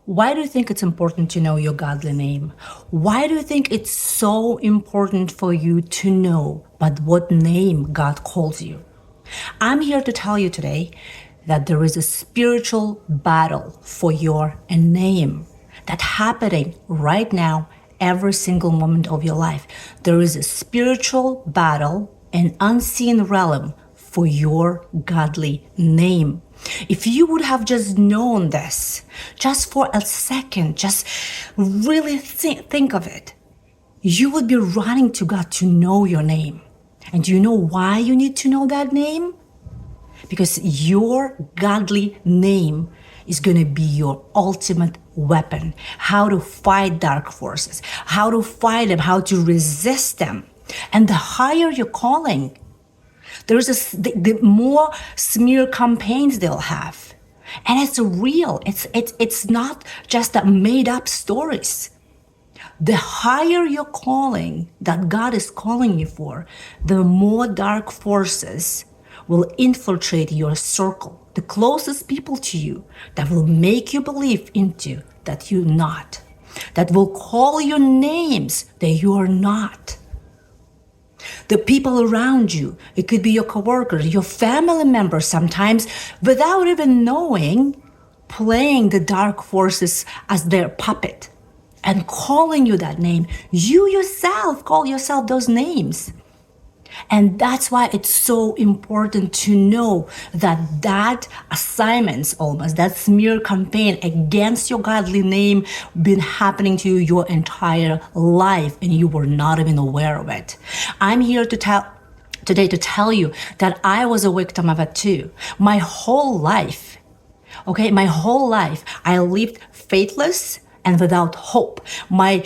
Why do you think it's important to know your godly name? Why do you think it's so important for you to know but what name God calls you? I'm here to tell you today that there is a spiritual battle for your name that's happening right now, every single moment of your life. There is a spiritual battle, an unseen realm for your godly name. If you would have just known this, just for a second, just really think of it, you would be running to God to know your name. And do you know why you need to know that name? Because your godly name is going to be your ultimate weapon. How to fight dark forces, how to fight them, how to resist them. And the higher your calling, the more smear campaigns they'll have. And it's real. It's not just a made up stories. The higher your calling that God is calling you for, the more dark forces will infiltrate your circle, the closest people to you, that will make you believe into that you're not, that will call you names that you are not. The people around you, it could be your coworkers, your family members sometimes, without even knowing, playing the dark forces as their puppet and calling you that name. You yourself call yourself those names. And that's why it's so important to know that assignments, almost that smear campaign against your godly name been happening to you your entire life and you were not even aware of it. I'm here today to tell you that I was a victim of it too. My whole life, I lived faithless and without hope. My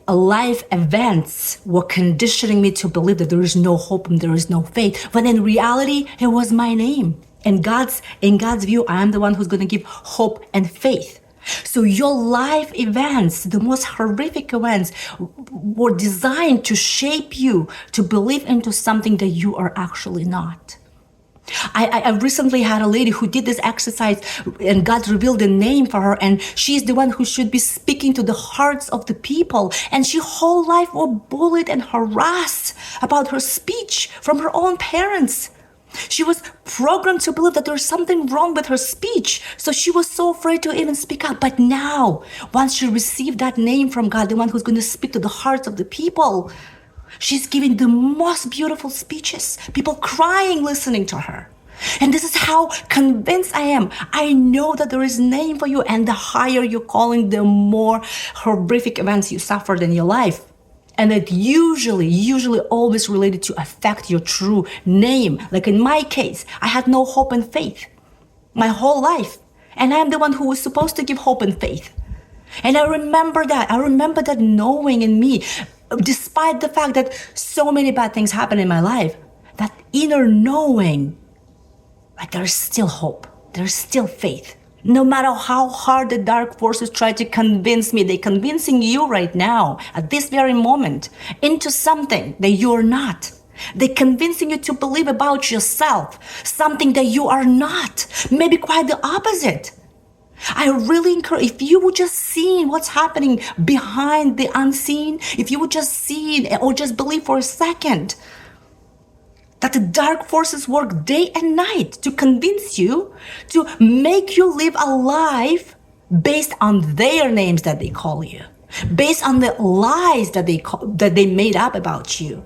life events were conditioning me to believe that there is no hope and there is no faith. When in reality, it was my name. In God's view, I am the one who's going to give hope and faith. So your life events, the most horrific events, were designed to shape you to believe into something that you are actually not. I recently had a lady who did this exercise and God revealed a name for her, and she's the one who should be speaking to the hearts of the people, and she whole life was bullied and harassed about her speech from her own parents. She was programmed to believe that there's something wrong with her speech, so she was so afraid to even speak out. But now, once she received that name from God, the one who's going to speak to the hearts of the people, she's giving the most beautiful speeches, people crying listening to her. And this is how convinced I am. I know that there is a name for you, and the higher you're calling, the more horrific events you suffered in your life. And it usually always related to affect your true name. Like in my case, I had no hope and faith my whole life. And I'm the one who was supposed to give hope and faith. And I remember that knowing in me, despite the fact that so many bad things happen in my life, that inner knowing, like there's still hope, there's still faith. No matter how hard the dark forces try to convince me, they're convincing you right now, at this very moment, into something that you're not. They're convincing you to believe about yourself, something that you are not, maybe quite the opposite. I really encourage, if you would just see what's happening behind the unseen, if you would just see it or just believe for a second that the dark forces work day and night to convince you, to make you live a life based on their names that they call you, based on the lies that they made up about you.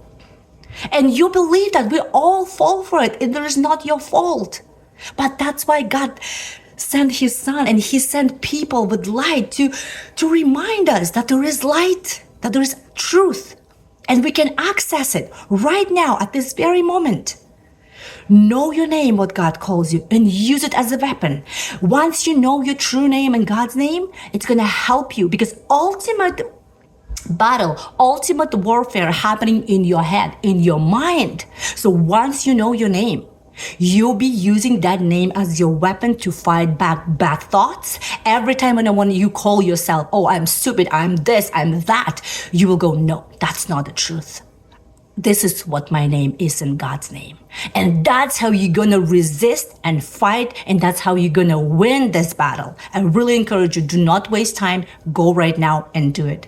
And you believe that we all fall for it, and there is not your fault. But that's why God sent his son, and he sent people with light to remind us that there is light, that there is truth, and we can access it right now at this very moment. Know your name, what God calls you, and use it as a weapon. Once you know your true name and God's name, it's going to help you, because ultimate battle, ultimate warfare happening in your head, in your mind. So once you know your name, you'll be using that name as your weapon to fight back bad thoughts. Every time when you call yourself, oh, I'm stupid, I'm this, I'm that, you will go, no, that's not the truth. this is what my name is in God's name. And that's how you're gonna resist and fight, and that's how you're gonna win this battle. I really encourage you, do not waste time. Go right now and do it.